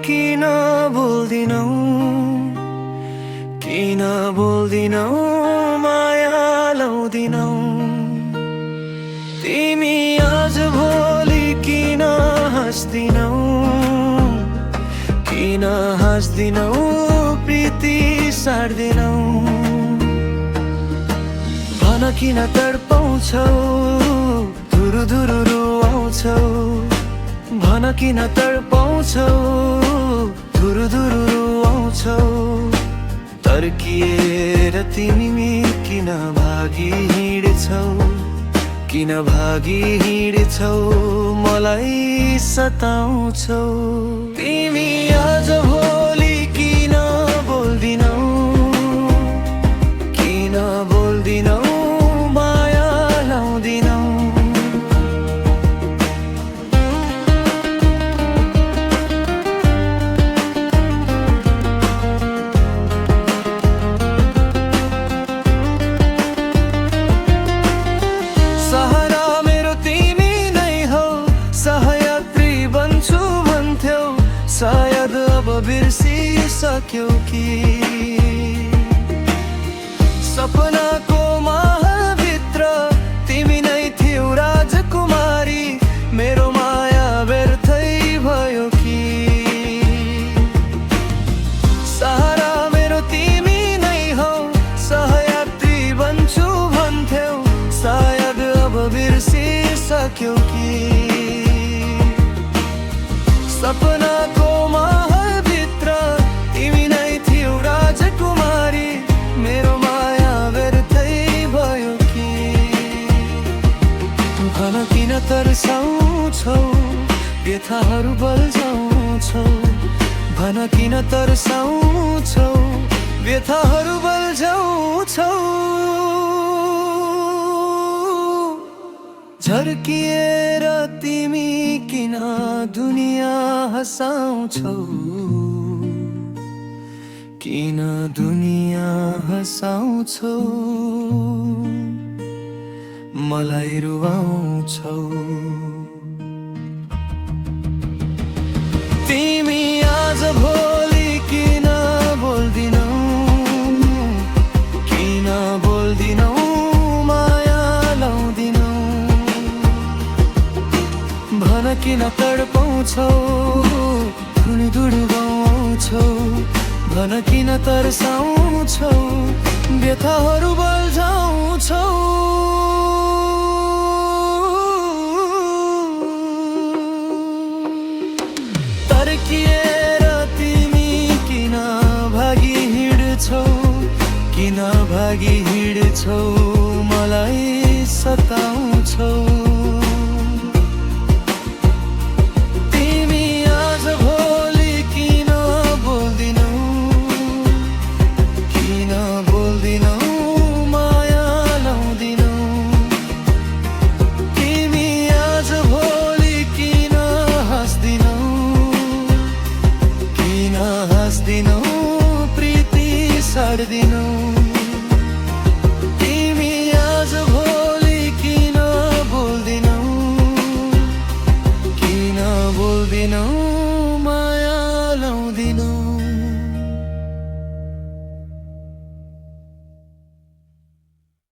किन बोल्दिनौ, किन बोल्दिनौ, माया लाउँदिनौ। तिमी आज भोलि किन हाँस्दिनौ, किन हाँस्दिनौ, प्रीति सार्दिनौ। भन किन तडपाउँछौ, धुरु धुरु रुवाउँछौ। भन किन तडपाउँछौ, धुरु धुरु रुवाउँछौ। तर्किएर तिमी किन भागी हिँड्छौ, किन भागी हिँड्छौ, मलाई सताउँछौ। तिमी आज भोलि किन बोल्दिनौ, किन बोल्दिनौ, माया लाउँदिनौ। सहारा मेरो तिमी नै हौ, सहयात्री बन्छु भन्थ्यौ। सायद अब बिर्सिसक्यौ कि सपनाको महलभित्र तिमी नै थियौ राजकुमारी। मेरो माया व्यर्थै भयो कि सहारा मेरो तिमी नै हौ, सहयात्री बन्छु भन्थ्यौ। सायद अब बिर्सिसक्यौ कि सपनाको महलभित्र तिमी नै थियौ राजकुमारी। मेरो माया व्यर्थै भयो कि भन किन तर्साउँछौ, व्यथाहरू बल्झाउँछौ। भन किन तर्साउँछौ, व्यथाहरू बल्झाउँछौ। झर्किएर तिमी किन दुनियाँ हँसाउँछौ, किन दुनियाँ हँसाउँछौ, मलाई रुवाउँछौ। तिमी आज भोलि किन बोल्दिनौ, किन बोल्दिनौ, माया लाउँदिनौ। भन किन तडपाउँछौ, धुनी धुडी गाउँछौ। भन किन तर्साउँछौ, व्यथाहरू बल्झाउँछौ। तर्किएर तिमी किन भागी हिँड्छौ, किन भागी हिँड्छौ, मलाई सताउँछौ। तिमी आज भोलि किन बोल्दिनौ, किन बोल्दिनौ, माया लाउँदिनौ। तिमी आज भोलि किन हाँस्दिनौ, किन हाँस्दिनौ, प्रीति सार्दिनौ।